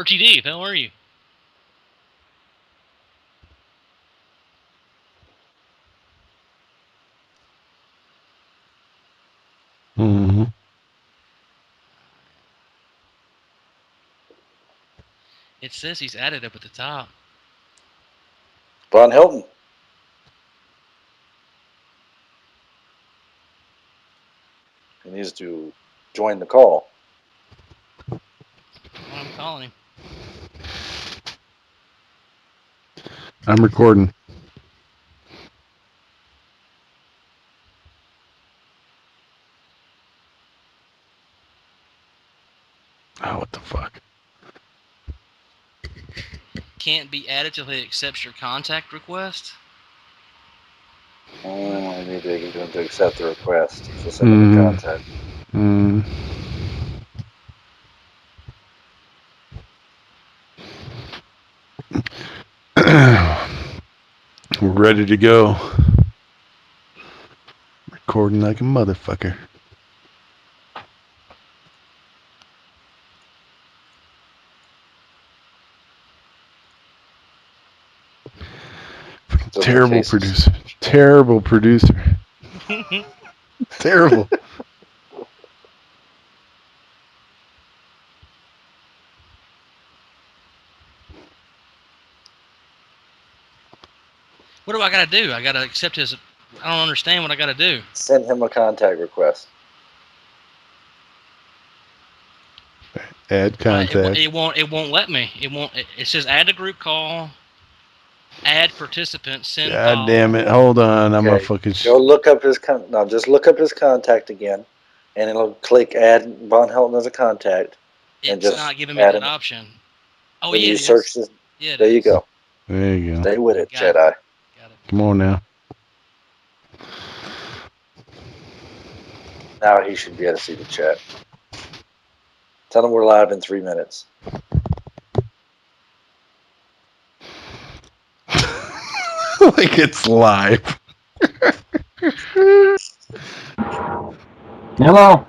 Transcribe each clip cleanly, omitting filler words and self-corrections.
RTD, how are you? Mm-hmm. It says he's added up at the top. Von Hilton. He needs to join the call. I'm calling him. I'm recording. Oh, what the fuck? Can't be added till he accepts your contact request. I need to get him to accept the request. So send him a contact. Mm. We're ready to go. Recording like a motherfucker. Terrible producer. Terrible producer. Terrible. What do I gotta do? I gotta accept his. I don't understand what I gotta do. Send him a contact request. Add contact. It won't. It won't let me. It won't. It says add to group call. Add participant. Send God call. damn it! Hold on, I'm a fucking. Go look up his no. Just look up his contact again, and it'll click add Von Helton as a contact, and It's just not giving me add that him. option. Oh When yeah, you it search is. this, Yeah, it there you is. go. There you go. Stay with it, Got Jedi. it. Got it. Come on now. Now he should be able to see the chat. Tell him we're live in 3 minutes. Like it's live. Hello.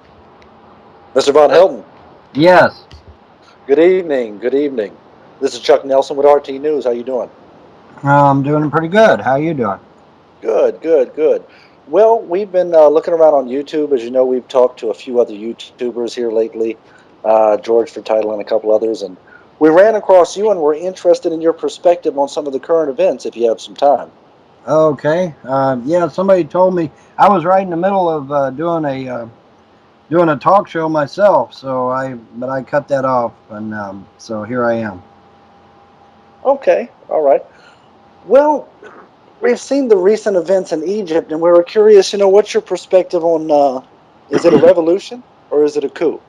Mr. Von Helton. Yes. Good evening. Good evening. This is Chuck Nelson with RT News. How you doing? I'm doing pretty good. How you doing? Good, good, good. Well, we've been looking around on YouTube. As you know, we've talked to a few other YouTubers here lately, George for Title and a couple others, and we ran across you and we're interested in your perspective on some of the current events if you have some time. Okay. Yeah. Somebody told me I was right in the middle of doing a talk show myself. But I cut that off, and so here I am. Okay, all right. Well, we've seen the recent events in Egypt, and we were curious, what's your perspective on, is it a revolution or is it a coup?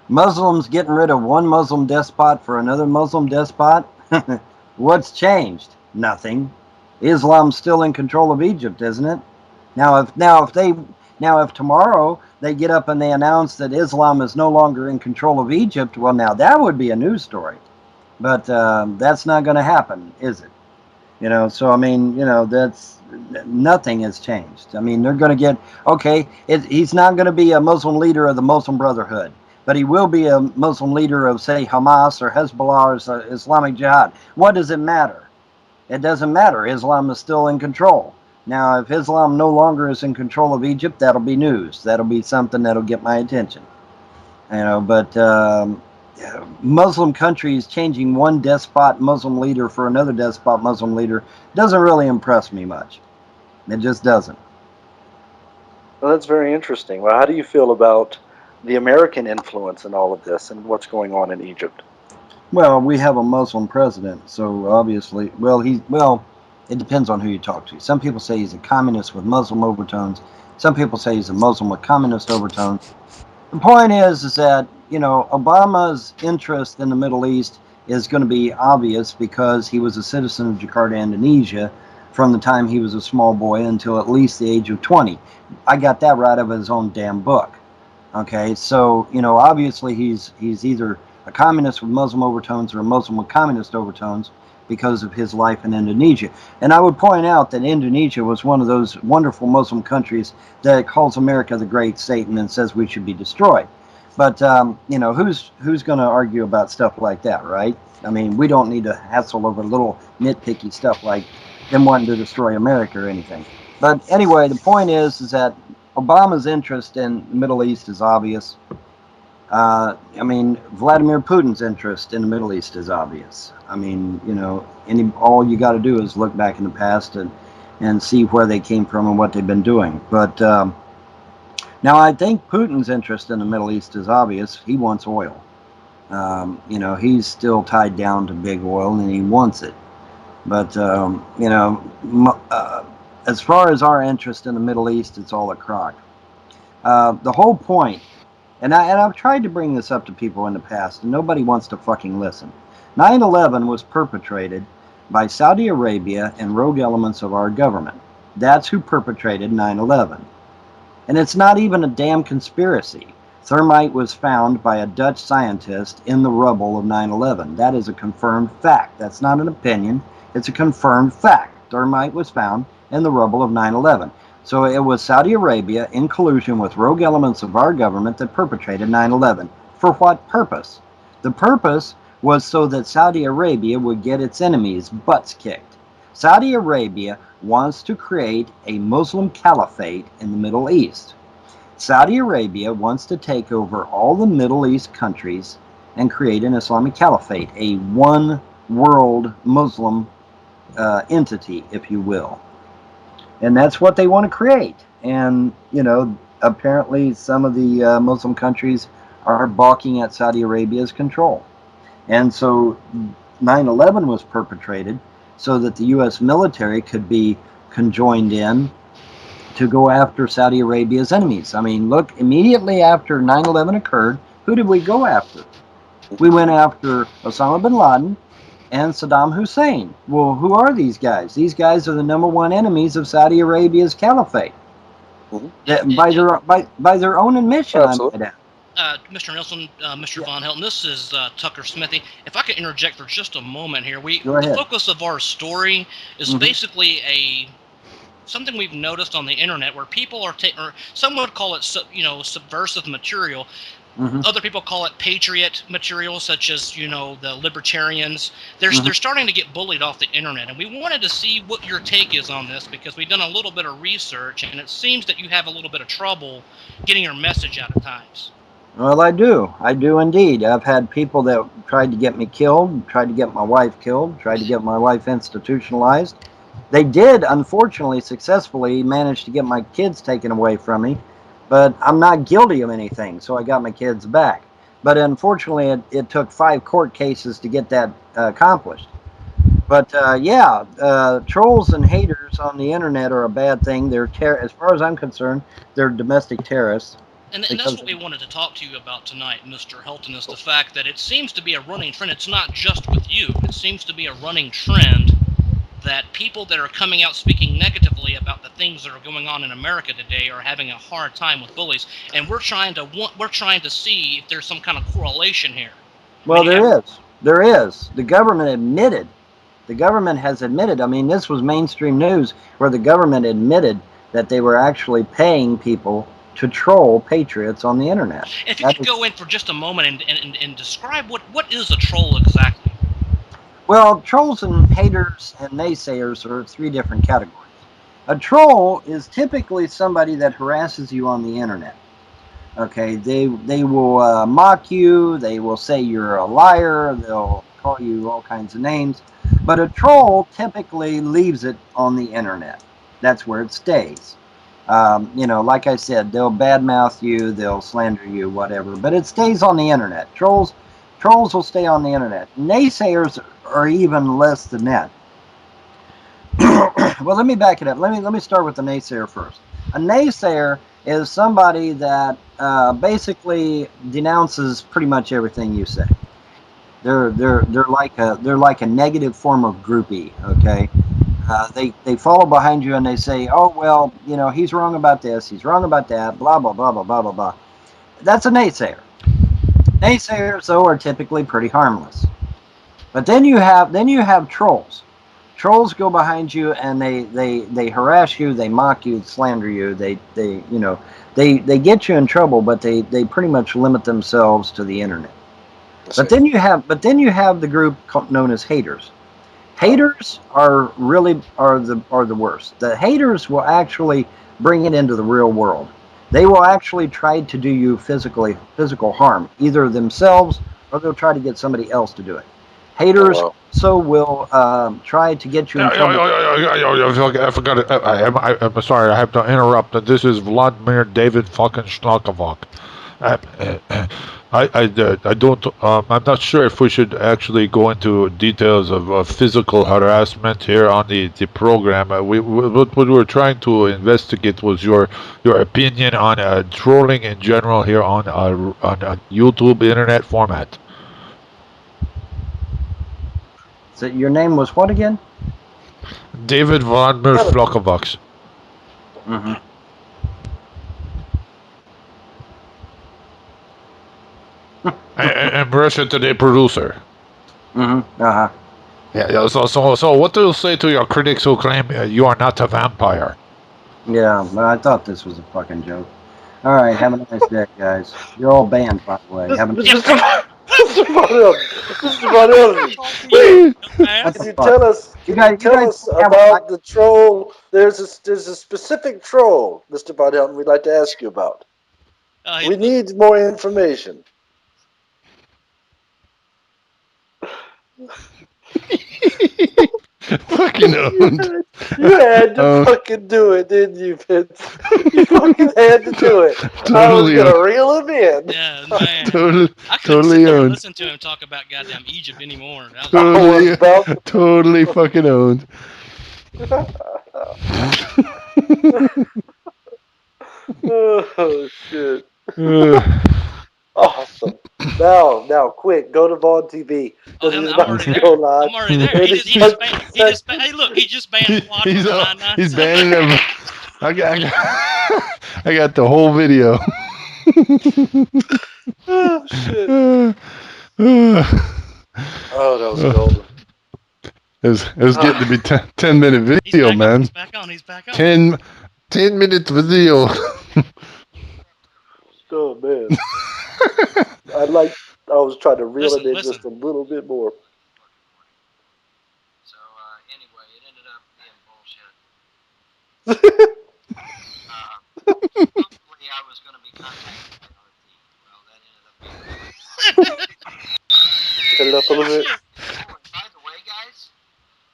Muslims getting rid of one Muslim despot for another Muslim despot. What's changed? Nothing. Islam's still in control of Egypt, isn't it? If tomorrow they get up and they announce that Islam is no longer in control of Egypt, well, now that would be a news story. But that's not going to happen, is it? So I mean, that's nothing has changed. I mean, they're going to get okay. He's not going to be a Muslim leader of the Muslim Brotherhood, but he will be a Muslim leader of, say, Hamas or Hezbollah or Islamic Jihad. What does it matter? It doesn't matter. Islam is still in control. Now, if Islam no longer is in control of Egypt, that'll be news. That'll be something that'll get my attention. But Muslim countries changing one despot Muslim leader for another despot Muslim leader doesn't really impress me much. It just doesn't. Well, that's very interesting. Well, how do you feel about the American influence in all of this and what's going on in Egypt? Well, we have a Muslim president, so obviously, it depends on who you talk to. Some people say he's a communist with Muslim overtones. Some people say he's a Muslim with communist overtones. The point is that Obama's interest in the Middle East is going to be obvious because he was a citizen of Jakarta, Indonesia, from the time he was a small boy until at least the age of 20. I got that right out of his own damn book. Okay, so obviously he's either a communist with Muslim overtones or a Muslim with communist overtones. because of his life in Indonesia. And I would point out that Indonesia was one of those wonderful Muslim countries that calls America the Great Satan and says we should be destroyed. But you know, who's going to argue about stuff like that, right? I mean, we don't need to hassle over little nitpicky stuff like them wanting to destroy America or anything. But anyway, the point is that Obama's interest in the Middle East is obvious. I mean, Vladimir Putin's interest in the Middle East is obvious. I mean, you know, all you got to do is look back in the past and see where they came from and what they've been doing. But now I think Putin's interest in the Middle East is obvious. He wants oil. You know, he's still tied down to big oil and he wants it. But, you know, as far as our interest in the Middle East, it's all a crock. The whole point, and I've tried to bring this up to people in the past, and nobody wants to fucking listen. 9/11 was perpetrated by Saudi Arabia and rogue elements of our government. That's who perpetrated 9/11. And it's not even a damn conspiracy. Thermite was found by a Dutch scientist in the rubble of 9/11. That is a confirmed fact. That's not an opinion. It's a confirmed fact. Thermite was found in the rubble of 9/11. So it was Saudi Arabia in collusion with rogue elements of our government that perpetrated 9/11. For what purpose? The purpose was so that Saudi Arabia would get its enemies' butts kicked. Saudi Arabia wants to create a Muslim caliphate in the Middle East. Saudi Arabia wants to take over all the Middle East countries and create an Islamic caliphate, a one world Muslim entity, if you will. And that's what they want to create. And, you know, apparently some of the Muslim countries are balking at Saudi Arabia's control. And so 9/11 was perpetrated so that the U.S. military could be conjoined in to go after Saudi Arabia's enemies. I mean, look, immediately after 9/11 occurred, who did we go after? We went after Osama bin Laden and Saddam Hussein. Well, who are these guys? These guys are the #1 enemies of Saudi Arabia's caliphate. By their own admission, I might add. Mr. Nelson, Mr. Von Helton, this is Tucker Smithy. If I could interject for just a moment here, the focus of our story is basically something we've noticed on the internet where people are or some would call it, you know, subversive material. Other people call it patriot material, such as, you know, the libertarians. They're starting to get bullied off the internet, and we wanted to see what your take is on this because we've done a little bit of research, and it seems that you have a little bit of trouble getting your message out at times. Well, I do indeed. I've had people that tried to get me killed, tried to get my wife killed, tried to get my wife institutionalized. They did, unfortunately, successfully manage to get my kids taken away from me. But I'm not guilty of anything, so I got my kids back. But unfortunately, it took 5 court cases to get that accomplished. But yeah, trolls and haters on the internet are a bad thing. They're as far as I'm concerned, they're domestic terrorists. And that's what we wanted to talk to you about tonight, Mr. Helton, is the fact that it seems to be a running trend. It's not just with you. It seems to be a running trend that people that are coming out speaking negatively about the things that are going on in America today are having a hard time with bullies, and we're trying to see if there's some kind of correlation here. Well, there is. The government has admitted. I mean, this was mainstream news where the government admitted that they were actually paying people to troll patriots on the internet. If you could go in for just a moment and describe what is a troll exactly. Well, trolls and haters and naysayers are 3 different categories. A troll is typically somebody that harasses you on the internet. Okay, they will mock you, they will say you're a liar, they'll call you all kinds of names. But a troll typically leaves it on the internet. That's where it stays. You know, like I said, they'll badmouth you, they'll slander you, whatever, but it stays on the internet. Trolls will stay on the internet. Naysayers are even less than that. Well, let me back it up. Let me start with the naysayer first. A naysayer is somebody that basically denounces pretty much everything you say. They're like a negative form of groupie. Okay. They follow behind you and they say, oh, well, you know, he's wrong about this, he's wrong about that, blah, blah, blah, blah, blah, blah, blah. That's a naysayer. Naysayers, though, are typically pretty harmless. But then you have trolls. Trolls go behind you and they harass you, they mock you, slander you, they get you in trouble, but they pretty much limit themselves to the internet. But then you have the group known as haters. Haters are the worst. The haters will actually bring it into the real world. They will actually try to do you physical harm, either themselves or they'll try to get somebody else to do it. Haters will try to get you in trouble. I forgot it. I'm sorry. I have to interrupt. This is Vladimir David fucking Schnokovac. I don't. I'm not sure if we should actually go into details of physical harassment here on the program. What we were trying to investigate was your opinion on trolling in general here on YouTube internet format. So your name was what again? David Vladimir Schnokovac. Mm-hmm. And Russia Today producer. Mm-hmm. Uh-huh. Yeah. So what do you say to your critics who claim you are not a vampire? Yeah, but I thought this was a fucking joke. All right, have a nice day, guys. You're all banned, by the way. Mr. Von can you tell us? About the troll? There's a specific troll, Mr. Von Helton, we'd like to ask you about. We need more information. Fucking owned. You had to fucking do it, didn't you, Vince? You fucking had to do it. Totally I was gonna reel him in. Yeah, man. Totally, I couldn't totally sit there and owned. listen to him talk about goddamn Egypt anymore. Totally fucking owned. Oh shit. Awesome. Now, quick, go to Vaughn TV. Oh, I'm already there. He just banned. Hey, look, he just banned. He's banning them. I got the whole video. Oh shit. Oh, that was golden. It was getting to be 10-minute video, man. He's back on. He's back on. 10-minute video. Oh man. I was trying to reel it in just a little bit more. So anyway, it ended up being bullshit. Hopefully I was going to be contacted by RT. Well, that ended up being Cut it up a little bit. By the way, guys,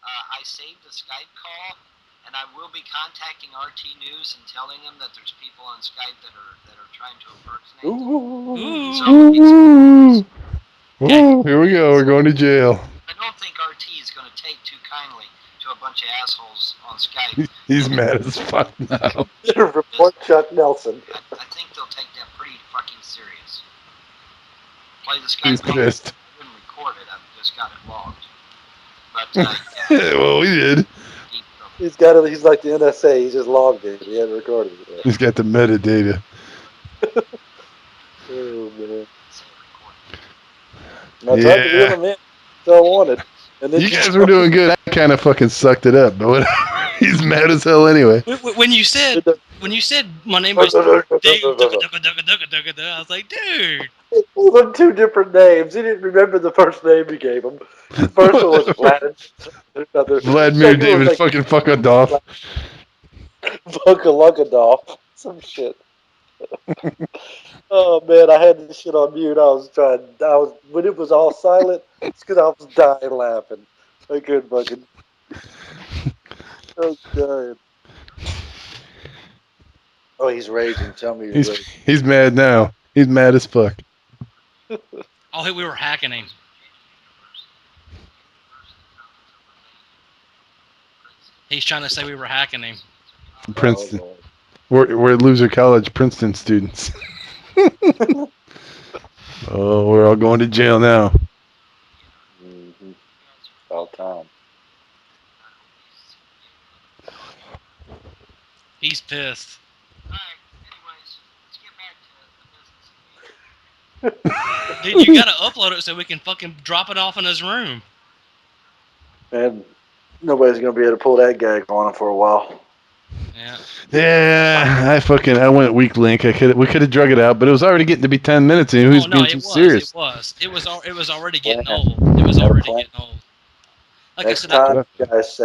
I saved a Skype call, and I will be contacting RT News and telling them that there's people on Skype that are trying to impersonate. Ooh, here we go. We're going to jail. I don't think RT is going to take too kindly to a bunch of assholes on Skype. He's mad as fuck now. Report Chuck Nelson. I think they'll take that pretty fucking serious. Play the Skype. He's pissed. I didn't record it. I just got it logged. But well, we did. He's got it. He's like the NSA. He just logged it. He hadn't recorded it. He's got the metadata. Oh man. I tried to reel him in. So I wanted. And then you guys were doing good. I kind of fucking sucked it up, but whatever. He's mad as hell anyway. When you said my name was Dave, I was like, dude. It gave him two different names. He didn't remember the first name he gave him. The first one was Vladimir David fucking Fuckadoff. Fuckalunkadoff. Some shit. Oh man, I had this shit on mute. When it was all silent, it's because I was dying laughing. I couldn't fucking. I was dying. Oh, he's raging. Tell me he's raging. He's mad now. He's mad as fuck. Oh, hey, we were hacking him. He's trying to say we were hacking him. Princeton. We're loser college Princeton students. Oh, we're all going to jail now. Mm-hmm. All time. He's pissed. Alright, anyways, let's get back to the business. Dude, you gotta upload it so we can fucking drop it off in his room. And nobody's going to be able to pull that gag on him for a while. Yeah. Yeah, I went weak link. We could have drug it out, but it was already getting to be 10 minutes, and he was being too serious. It was already getting old. It was already getting old. Like Next I said, time, guys.